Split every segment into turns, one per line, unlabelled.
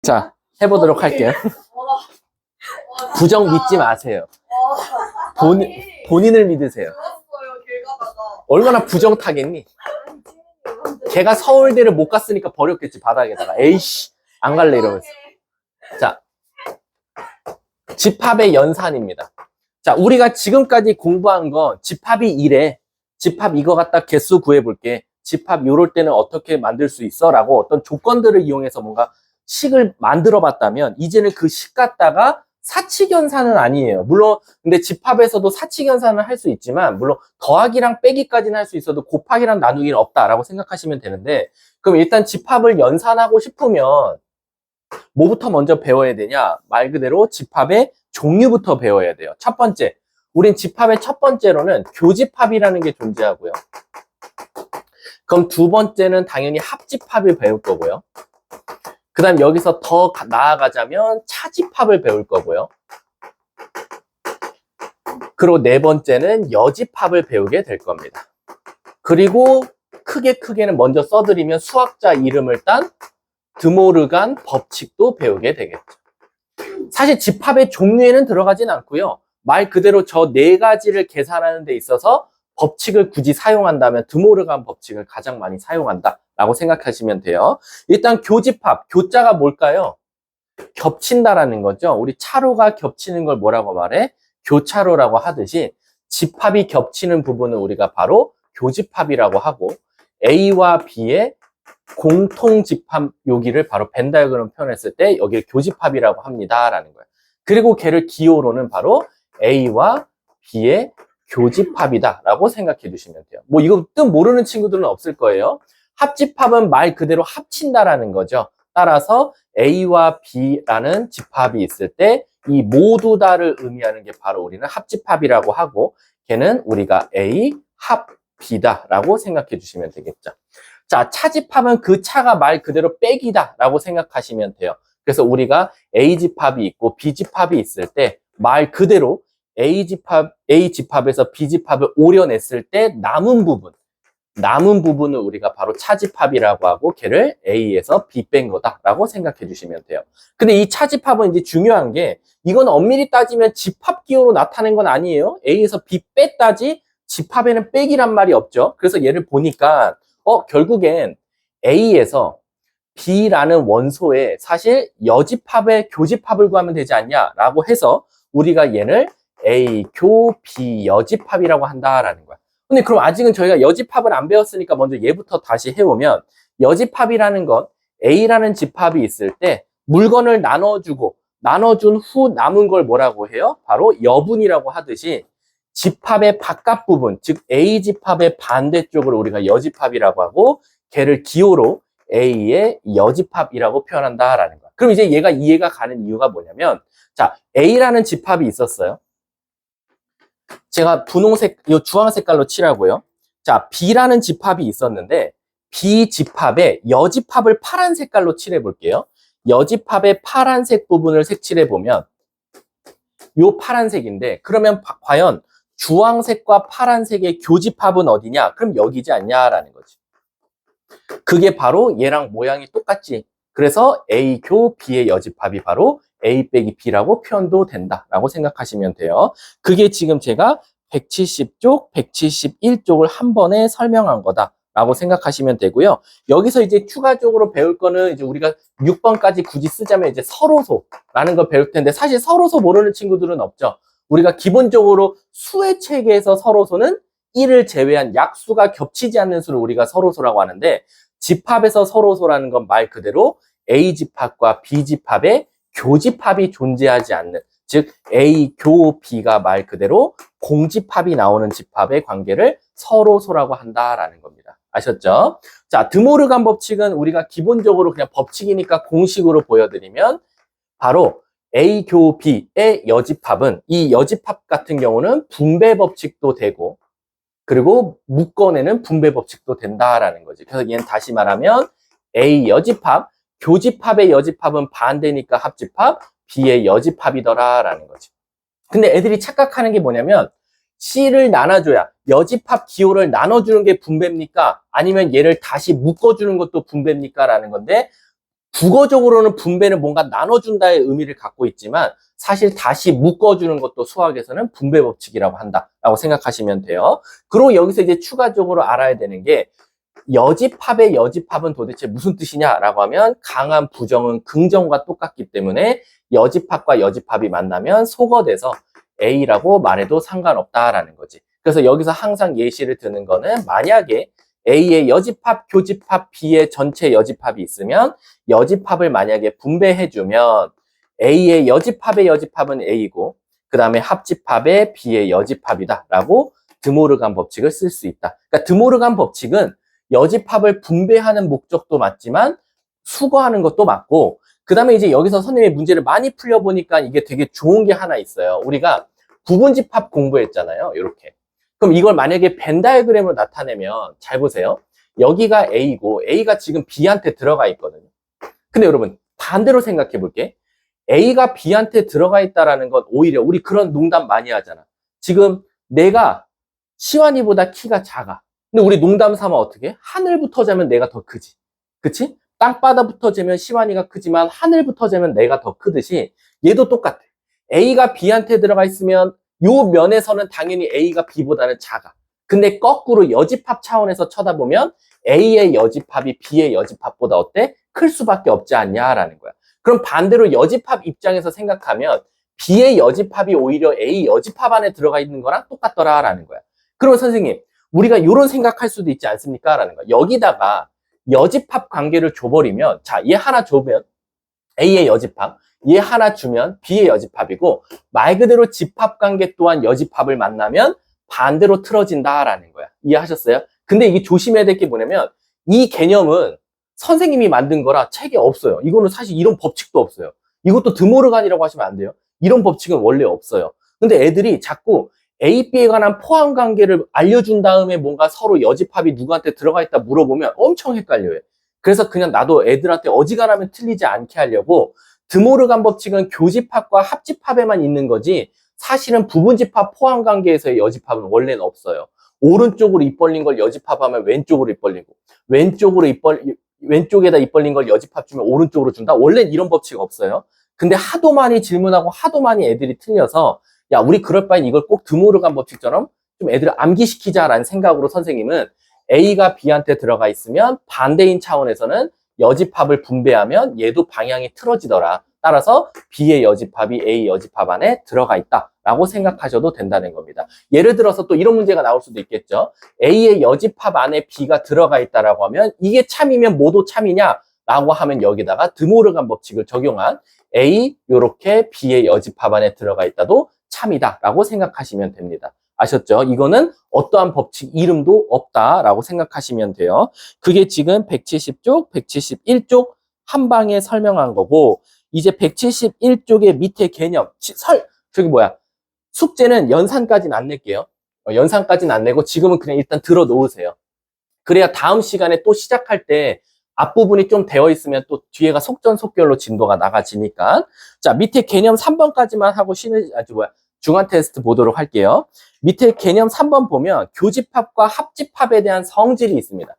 자, 해보도록 할게요. 부정 믿지 마세요. 본인을 믿으세요. 얼마나 부정 타겠니? 걔가 서울대를 못 갔으니까 버렸겠지, 바닥에다가. 에이씨, 안 갈래 이러면서. 자, 집합의 연산입니다. 자, 우리가 지금까지 공부한 건 집합이 이래. 집합 이거 갖다 개수 구해볼게. 집합 요럴 때는 어떻게 만들 수 있어? 라고 어떤 조건들을 이용해서 뭔가 식을 만들어 봤다면 이제는 그 식 갖다가 사칙연산은 아니에요. 물론 근데 집합에서도 사칙연산은 할 수 있지만 물론 더하기랑 빼기까지는 할 수 있어도 곱하기랑 나누기는 없다라고 생각하시면 되는데, 그럼 일단 집합을 연산하고 싶으면 뭐부터 먼저 배워야 되냐? 말 그대로 집합의 종류부터 배워야 돼요. 첫 번째, 우린 집합의 첫 번째로는 교집합이라는 게 존재하고요. 그럼 두 번째는 당연히 합집합을 배울 거고요. 그 다음 여기서 더 나아가자면 차집합을 배울 거고요. 그리고 네 번째는 여집합을 배우게 될 겁니다. 그리고 크게는 먼저 써드리면 수학자 이름을 딴 드모르간 법칙도 배우게 되겠죠. 사실 집합의 종류에는 들어가진 않고요. 말 그대로 저 네 가지를 계산하는 데 있어서 법칙을 굳이 사용한다면 드모르간 법칙을 가장 많이 사용한다 라고 생각하시면 돼요. 일단 교집합, 교자가 뭘까요? 겹친다라는 거죠. 우리 차로가 겹치는 걸 뭐라고 말해? 교차로라고 하듯이 집합이 겹치는 부분을 우리가 바로 교집합이라고 하고, A와 B의 공통집합 여기를 바로 벤 다이어그램 표현했을 때 여기를 교집합이라고 합니다 라는 거예요. 그리고 걔를 기호로는 바로 A와 B의 교집합이다 라고 생각해 주시면 돼요. 뭐 이거 뜻 모르는 친구들은 없을 거예요. 합집합은 말 그대로 합친다라는 거죠. 따라서 A와 B라는 집합이 있을 때 이 모두 다를 의미하는 게 바로 우리는 합집합이라고 하고, 걔는 우리가 A 합 B다 라고 생각해 주시면 되겠죠. 자, 차집합은 그 차가 말 그대로 빼기다 라고 생각하시면 돼요. 그래서 우리가 A집합이 있고 B집합이 있을 때 말 그대로 A집합에서 B집합을 오려냈을 때 남은 부분을 우리가 바로 차집합이라고 하고, 걔를 A에서 B 뺀 거다라고 생각해 주시면 돼요. 근데 이 차집합은 이제 중요한 게, 이건 엄밀히 따지면 집합 기호로 나타낸 건 아니에요. A에서 B 뺐다지 집합에는 빼기란 말이 없죠. 그래서 얘를 보니까 결국엔 A에서 B라는 원소에 사실 여집합의 교집합을 구하면 되지 않냐라고 해서 우리가 얘를 A 교 B 여집합이라고 한다라는 거야. 근데 그럼 아직은 저희가 여집합을 안 배웠으니까 먼저 얘부터 다시 해오면, 여집합이라는 건 A라는 집합이 있을 때 물건을 나눠준 후 남은 걸 뭐라고 해요? 바로 여분이라고 하듯이 집합의 바깥 부분, 즉 A집합의 반대쪽을 우리가 여집합이라고 하고, 걔를 기호로 A의 여집합이라고 표현한다라는 거야. 그럼 이제 이해가 가는 이유가 뭐냐면, 자, A라는 집합이 있었어요. 제가 이 주황 색깔로 칠하고요. 자, B라는 집합이 있었는데 B 집합의 여집합을 파란 색깔로 칠해 볼게요. 여집합의 파란색 부분을 색칠해 보면 요 파란색인데, 그러면 과연 주황색과 파란색의 교집합은 어디냐? 그럼 여기지 않냐라는 거지. 그게 바로 얘랑 모양이 똑같지. 그래서 A 교 B의 여집합이 바로 A 빼기 B라고 표현도 된다라고 생각하시면 돼요. 그게 지금 제가 170쪽, 171쪽을 한 번에 설명한 거다라고 생각하시면 되고요. 여기서 이제 추가적으로 배울 거는 이제 우리가 6번까지 굳이 쓰자면 이제 서로소라는 걸 배울 텐데, 사실 서로소 모르는 친구들은 없죠. 우리가 기본적으로 수의 체계에서 서로소는 1을 제외한 약수가 겹치지 않는 수를 우리가 서로소라고 하는데, 집합에서 서로소라는 건 말 그대로 A집합과 B집합의 교집합이 존재하지 않는, 즉 A 교 B가 말 그대로 공집합이 나오는 집합의 관계를 서로소라고 한다라는 겁니다. 아셨죠? 자, 드모르간 법칙은 우리가 기본적으로 그냥 법칙이니까 공식으로 보여드리면, 바로 A 교 B의 여집합은, 이 여집합 같은 경우는 분배 법칙도 되고, 그리고 묶어내는 분배 법칙도 된다라는 거지. 그래서 얘는 다시 말하면 A 여집합, 교집합의 여집합은 반대니까 합집합, B의 여집합이더라라는 거지. 근데 애들이 착각하는 게 뭐냐면, C를 나눠줘야, 여집합 기호를 나눠주는 게 분배입니까? 아니면 얘를 다시 묶어주는 것도 분배입니까? 라는 건데, 국어적으로는 분배는 뭔가 나눠준다의 의미를 갖고 있지만 사실 다시 묶어주는 것도 수학에서는 분배 법칙이라고 한다라고 생각하시면 돼요. 그리고 여기서 이제 추가적으로 알아야 되는 게 여집합의 여집합은 도대체 무슨 뜻이냐라고 하면 강한 부정은 긍정과 똑같기 때문에 여집합과 여집합이 만나면 소거돼서 A라고 말해도 상관없다라는 거지. 그래서 여기서 항상 예시를 드는 거는 만약에 A의 여집합, 교집합, B의 전체 여집합이 있으면 여집합을 만약에 분배해주면 A의 여집합의 여집합은 A고 그 다음에 합집합의 B의 여집합이다라고 드모르간 법칙을 쓸 수 있다. 그러니까 드모르간 법칙은 여집합을 분배하는 목적도 맞지만 수거하는 것도 맞고 그 다음에 이제 여기서 선생님이 문제를 많이 풀려보니까 이게 되게 좋은 게 하나 있어요. 우리가 부분집합 공부했잖아요. 이렇게. 그럼 이걸 만약에 벤 다이어그램으로 나타내면 잘 보세요. 여기가 A고 A가 지금 B한테 들어가 있거든요. 근데 여러분 반대로 생각해 볼게. A가 B한테 들어가 있다라는 건 오히려 우리 그런 농담 많이 하잖아. 지금 내가 시완이보다 키가 작아. 근데 우리 농담 삼아 어떻게? 하늘부터 자면 내가 더 크지. 그치? 땅바닥부터 재면 시완이가 크지만 하늘부터 재면 내가 더 크듯이 얘도 똑같아. A가 B한테 들어가 있으면 요 면에서는 당연히 A가 B보다는 작아. 근데 거꾸로 여집합 차원에서 쳐다보면 A의 여집합이 B의 여집합보다 어때? 클 수밖에 없지 않냐라는 거야. 그럼 반대로 여집합 입장에서 생각하면 B의 여집합이 오히려 A 여집합 안에 들어가 있는 거랑 똑같더라라는 거야. 그러면 선생님, 우리가 이런 생각할 수도 있지 않습니까? 라는 거야. 여기다가 여집합 관계를 줘버리면, 자, 얘 하나 주면 A의 여집합, 얘 하나 주면 B의 여집합이고 말 그대로 집합 관계 또한 여집합을 만나면 반대로 틀어진다라는 거야. 이해하셨어요? 근데 이게 조심해야 될 게 뭐냐면 이 개념은 선생님이 만든 거라 책에 없어요. 이거는 사실 이런 법칙도 없어요. 이것도 드모르간이라고 하시면 안 돼요. 이런 법칙은 원래 없어요. 근데 애들이 자꾸 A, B에 관한 포함 관계를 알려준 다음에 뭔가 서로 여집합이 누구한테 들어가 있다 물어보면 엄청 헷갈려요. 그래서 그냥 나도 애들한테 어지간하면 틀리지 않게 하려고 드모르간 법칙은 교집합과 합집합에만 있는 거지 사실은 부분집합 포함 관계에서의 여집합은 원래는 없어요. 오른쪽으로 입 벌린 걸 여집합하면 왼쪽으로 입 벌리고 왼쪽에다 입 벌린 걸 여집합 주면 오른쪽으로 준다? 원래는 이런 법칙 없어요. 근데 하도 많이 질문하고 하도 많이 애들이 틀려서 야, 우리 그럴 바엔 이걸 꼭 드모르간 법칙처럼 좀 애들을 암기시키자라는 생각으로 선생님은 A가 B한테 들어가 있으면 반대인 차원에서는 여집합을 분배하면 얘도 방향이 틀어지더라. 따라서 B의 여집합이 A 여집합 안에 들어가 있다라고 생각하셔도 된다는 겁니다. 예를 들어서 또 이런 문제가 나올 수도 있겠죠. A의 여집합 안에 B가 들어가 있다라고 하면 이게 참이면 뭐도 참이냐라고 하면 여기다가 드모르간 법칙을 적용한 A 요렇게 B의 여집합 안에 들어가 있다도 참이다라고 생각하시면 됩니다. 아셨죠? 이거는 어떠한 법칙 이름도 없다라고 생각하시면 돼요. 그게 지금 170쪽, 171쪽 한 방에 설명한 거고 이제 171쪽의 밑에 개념, 숙제는 연산까지는 안 낼게요. 연산까지는 안 내고 지금은 그냥 일단 들어 놓으세요. 그래야 다음 시간에 또 시작할 때 앞부분이 좀 되어 있으면 또 뒤에가 속전속결로 진도가 나가지니까. 자, 밑에 개념 3번까지만 하고 중간 테스트 보도록 할게요. 밑에 개념 3번 보면 교집합과 합집합에 대한 성질이 있습니다.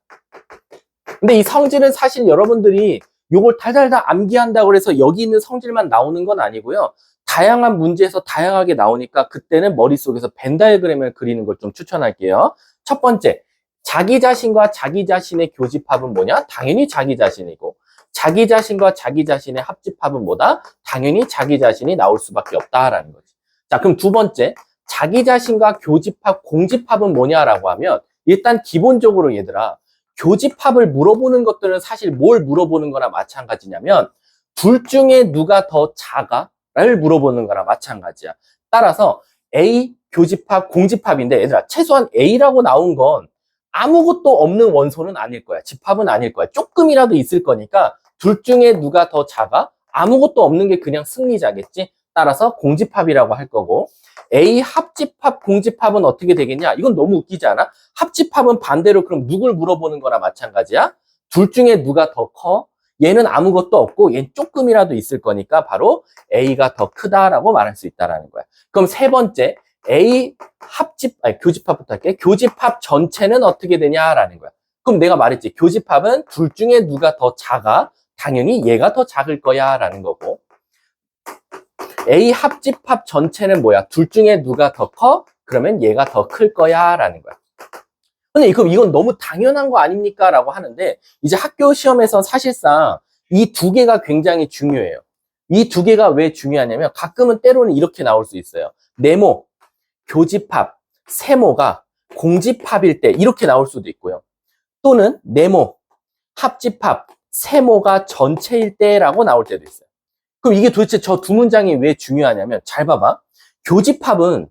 근데 이 성질은 사실 여러분들이 요걸 달달달 암기한다고 해서 여기 있는 성질만 나오는 건 아니고요. 다양한 문제에서 다양하게 나오니까 그때는 머릿속에서 벤 다이어그램을 그리는 걸 좀 추천할게요. 첫 번째, 자기 자신과 자기 자신의 교집합은 뭐냐? 당연히 자기 자신이고 자기 자신과 자기 자신의 합집합은 뭐다? 당연히 자기 자신이 나올 수밖에 없다라는 거지. 자, 그럼 두 번째, 자기 자신과 교집합, 공집합은 뭐냐라고 하면 일단 기본적으로 얘들아, 교집합을 물어보는 것들은 사실 뭘 물어보는 거나 마찬가지냐면 둘 중에 누가 더 작아?를 물어보는 거나 마찬가지야. 따라서 A 교집합, 공집합인데 얘들아, 최소한 A라고 나온 건 아무것도 없는 원소는 아닐 거야. 집합은 아닐 거야. 조금이라도 있을 거니까 둘 중에 누가 더 작아? 아무것도 없는 게 그냥 승리자겠지? 따라서 공집합이라고 할 거고 A 합집합, 공집합은 어떻게 되겠냐? 이건 너무 웃기지 않아? 합집합은 반대로 그럼 누굴 물어보는 거나 마찬가지야? 둘 중에 누가 더 커? 얘는 아무것도 없고 얘는 조금이라도 있을 거니까 바로 A가 더 크다라고 말할 수 있다라는 거야. 그럼 세 번째, 교집합부터 할게. 교집합 전체는 어떻게 되냐라는 거야. 그럼 내가 말했지. 교집합은 둘 중에 누가 더 작아? 당연히 얘가 더 작을 거야 라는 거고, A 합집합 전체는 뭐야? 둘 중에 누가 더 커? 그러면 얘가 더 클 거야 라는 거야. 근데 이건 너무 당연한 거 아닙니까? 라고 하는데, 이제 학교 시험에서 사실상 이 두 개가 굉장히 중요해요. 이 두 개가 왜 중요하냐면 가끔은 때로는 이렇게 나올 수 있어요. 네모, 교집합, 세모가 공집합일 때 이렇게 나올 수도 있고요. 또는 네모, 합집합, 세모가 전체일 때라고 나올 때도 있어요. 그럼 이게 도대체 저 두 문장이 왜 중요하냐면, 잘 봐봐. 교집합은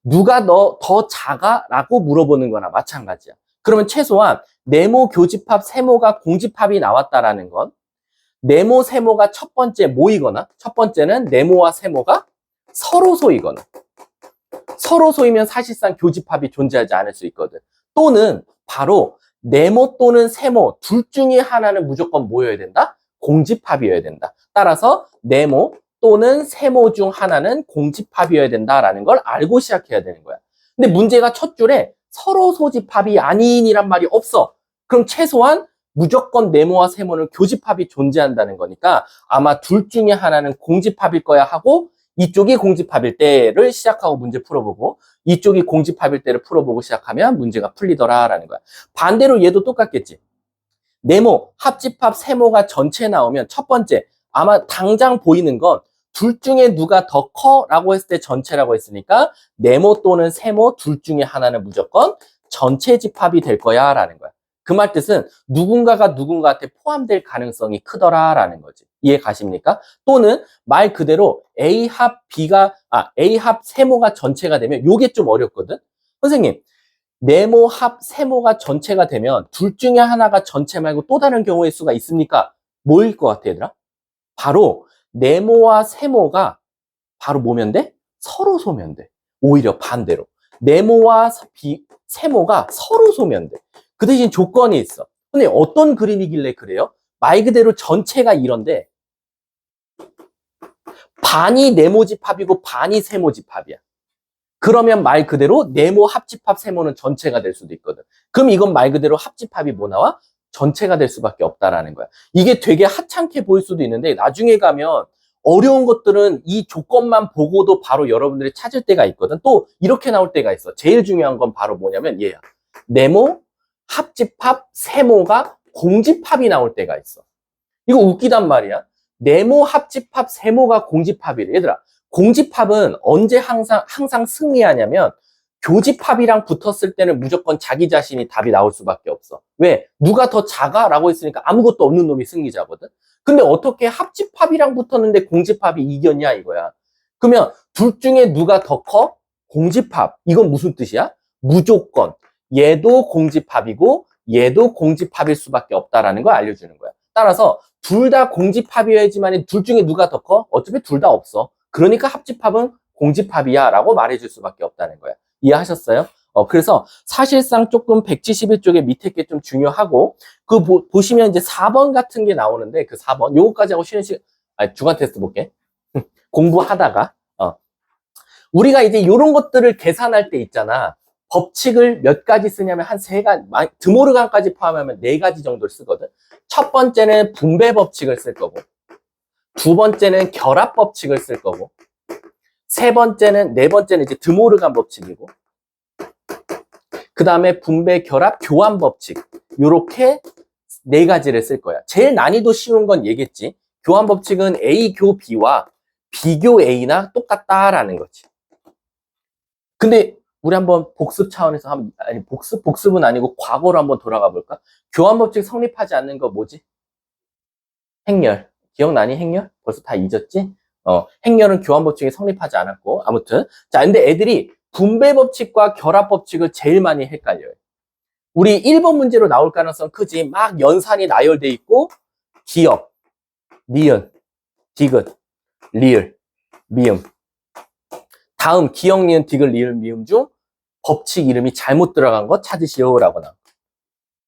누가 너 더 작아? 라고 물어보는 거나 마찬가지야. 그러면 최소한 네모, 교집합, 세모가 공집합이 나왔다라는 건 네모, 세모가 첫 번째 모이거나, 첫 번째는 네모와 세모가 서로 소이거나, 서로 소이면 사실상 교집합이 존재하지 않을 수 있거든. 또는 바로 네모 또는 세모 둘 중에 하나는 무조건 뭐여야 된다? 공집합이어야 된다. 따라서 네모 또는 세모 중 하나는 공집합이어야 된다라는 걸 알고 시작해야 되는 거야. 근데 문제가 첫 줄에 서로 소집합이 아닌이란 말이 없어. 그럼 최소한 무조건 네모와 세모는 교집합이 존재한다는 거니까 아마 둘 중에 하나는 공집합일 거야 하고, 이쪽이 공집합일 때를 시작하고 문제 풀어보고 이쪽이 공집합일 때를 풀어보고 시작하면 문제가 풀리더라라는 거야. 반대로 얘도 똑같겠지. 네모, 합집합, 세모가 전체 나오면 첫 번째, 아마 당장 보이는 건 둘 중에 누가 더 커? 라고 했을 때 전체라고 했으니까 네모 또는 세모 둘 중에 하나는 무조건 전체 집합이 될 거야 라는 거야. 그 말 뜻은 누군가가 누군가한테 포함될 가능성이 크더라라는 거지. 이해 가십니까? 또는 말 그대로 A 합 세모가 전체가 되면 요게 좀 어렵거든. 선생님, 네모 합 세모가 전체가 되면 둘 중에 하나가 전체 말고 또 다른 경우의 수가 있습니까? 뭐일 것 같아, 얘들아? 바로 네모와 세모가 바로 뭐면 돼? 서로 소면 돼. 오히려 반대로 네모와 세모가 서로 소면 돼. 그 대신 조건이 있어. 근데 어떤 그림이길래 그래요? 말 그대로 전체가 이런데 반이 네모 집합이고 반이 세모 집합이야. 그러면 말 그대로 네모 합집합 세모는 전체가 될 수도 있거든. 그럼 이건 말 그대로 합집합이 뭐 나와? 전체가 될 수밖에 없다라는 거야. 이게 되게 하찮게 보일 수도 있는데 나중에 가면 어려운 것들은 이 조건만 보고도 바로 여러분들이 찾을 때가 있거든. 또 이렇게 나올 때가 있어. 제일 중요한 건 바로 뭐냐면 얘야. 네모, 합집합, 세모가 공집합이 나올 때가 있어. 이거 웃기단 말이야. 네모, 합집합, 세모가 공집합이래. 얘들아, 공집합은 언제 항상 승리하냐면 교집합이랑 붙었을 때는 무조건 자기 자신이 답이 나올 수밖에 없어. 왜? 누가 더 작아? 라고 했으니까 아무것도 없는 놈이 승리자거든. 근데 어떻게 합집합이랑 붙었는데 공집합이 이겼냐 이거야. 그러면 둘 중에 누가 더 커? 공집합. 이건 무슨 뜻이야? 무조건 얘도 공집합이고 얘도 공집합일 수밖에 없다라는 걸 알려주는 거야. 따라서 둘 다 공집합이어야지만 둘 중에 누가 더 커? 어차피 둘 다 없어. 그러니까 합집합은 공집합이야 라고 말해줄 수밖에 없다는 거야. 이해하셨어요? 그래서 사실상 조금 171쪽의 밑에 게 좀 중요하고, 보시면 이제 4번 같은 게 나오는데, 그 4번, 요거까지 하고 쉬는 시간, 주간 테스트 볼게. 공부하다가, 우리가 이제 요런 것들을 계산할 때 있잖아. 법칙을 몇 가지 쓰냐면 한 3가지, 드모르간까지 포함하면 4가지 정도를 쓰거든. 첫 번째는 분배 법칙을 쓸 거고, 두 번째는 결합 법칙을 쓸 거고, 네 번째는 이제 드모르간 법칙이고, 그 다음에 분배, 결합, 교환 법칙. 요렇게 4가지를 쓸 거야. 제일 난이도 쉬운 건 얘겠지. 교환 법칙은 A 교 B와 B 교 A나 똑같다라는 거지. 근데 우리 한번 복습 차원에서 복습은 아니고 과거로 한번 돌아가 볼까? 교환 법칙 성립하지 않는 거 뭐지? 행렬. 기억나니, 행렬? 벌써 다 잊었지? 행렬은 교환 법칙이 성립하지 않았고, 아무튼. 자, 근데 애들이 분배 법칙과 결합 법칙을 제일 많이 헷갈려요. 우리 1번 문제로 나올 가능성 크지. 막 연산이 나열돼 있고, 기역, 니은, 디귿, 리을, 미음. 다음 기역, 니은, 디귿, 리을, 미음 중 법칙 이름이 잘못 들어간 거 찾으시오라거나.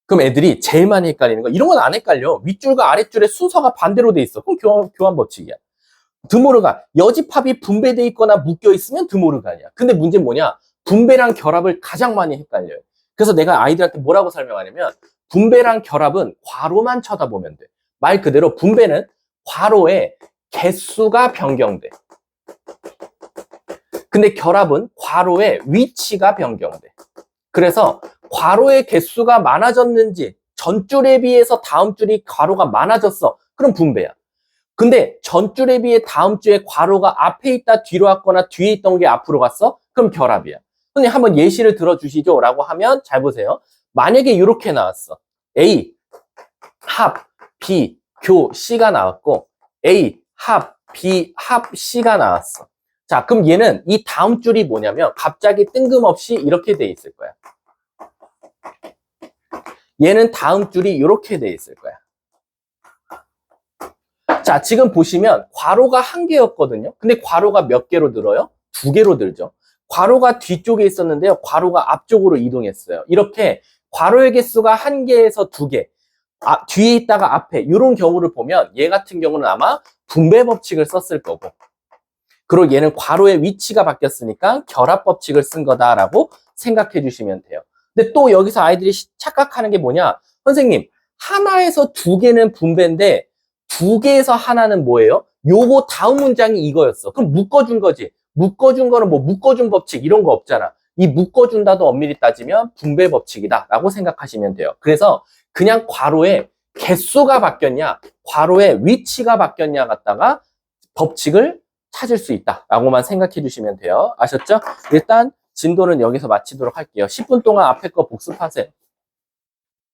그럼 애들이 제일 많이 헷갈리는 거, 이런 건 안 헷갈려. 윗줄과 아랫줄의 순서가 반대로 돼 있어. 그럼 교환 법칙이야. 드모르간, 여집합이 분배돼 있거나 묶여 있으면 드모르간이야. 근데 문제는 뭐냐? 분배랑 결합을 가장 많이 헷갈려요. 그래서 내가 아이들한테 뭐라고 설명하냐면, 분배랑 결합은 괄호만 쳐다보면 돼. 말 그대로 분배는 괄호의 개수가 변경돼. 근데 결합은 괄호의 위치가 변경돼. 그래서 괄호의 개수가 많아졌는지 전줄에 비해서 다음 줄이 괄호가 많아졌어. 그럼 분배야. 근데 전줄에 비해 다음 주에 괄호가 앞에 있다 뒤로 왔거나 뒤에 있던 게 앞으로 갔어? 그럼 결합이야. 선생님 한번 예시를 들어주시죠 라고 하면 잘 보세요. 만약에 이렇게 나왔어. A, 합, B, 교, C가 나왔고 A, 합, B, 합, C가 나왔어. 자, 그럼 얘는 이 다음 줄이 뭐냐면 갑자기 뜬금없이 이렇게 돼 있을 거야. 얘는 다음 줄이 이렇게 돼 있을 거야. 자, 지금 보시면 괄호가 한 개였거든요. 근데 괄호가 몇 개로 늘어요? 두 개로 늘죠. 괄호가 뒤쪽에 있었는데요. 괄호가 앞쪽으로 이동했어요. 이렇게 괄호의 개수가 한 개에서 두 개, 뒤에 있다가 앞에 이런 경우를 보면 얘 같은 경우는 아마 분배 법칙을 썼을 거고, 그리고 얘는 괄호의 위치가 바뀌었으니까 결합 법칙을 쓴 거다라고 생각해 주시면 돼요. 근데 또 여기서 아이들이 착각하는 게 뭐냐? 선생님, 하나에서 두 개는 분배인데 두 개에서 하나는 뭐예요? 요거 다음 문장이 이거였어. 그럼 묶어준 거지. 묶어준 거는 뭐 묶어준 법칙 이런 거 없잖아. 이 묶어준다도 엄밀히 따지면 분배 법칙이다 라고 생각하시면 돼요. 그래서 그냥 괄호의 개수가 바뀌었냐, 괄호의 위치가 바뀌었냐 갖다가 법칙을 찾을 수 있다 라고만 생각해 주시면 돼요. 아셨죠? 일단 진도는 여기서 마치도록 할게요. 10분 동안 앞에 거 복습하세요.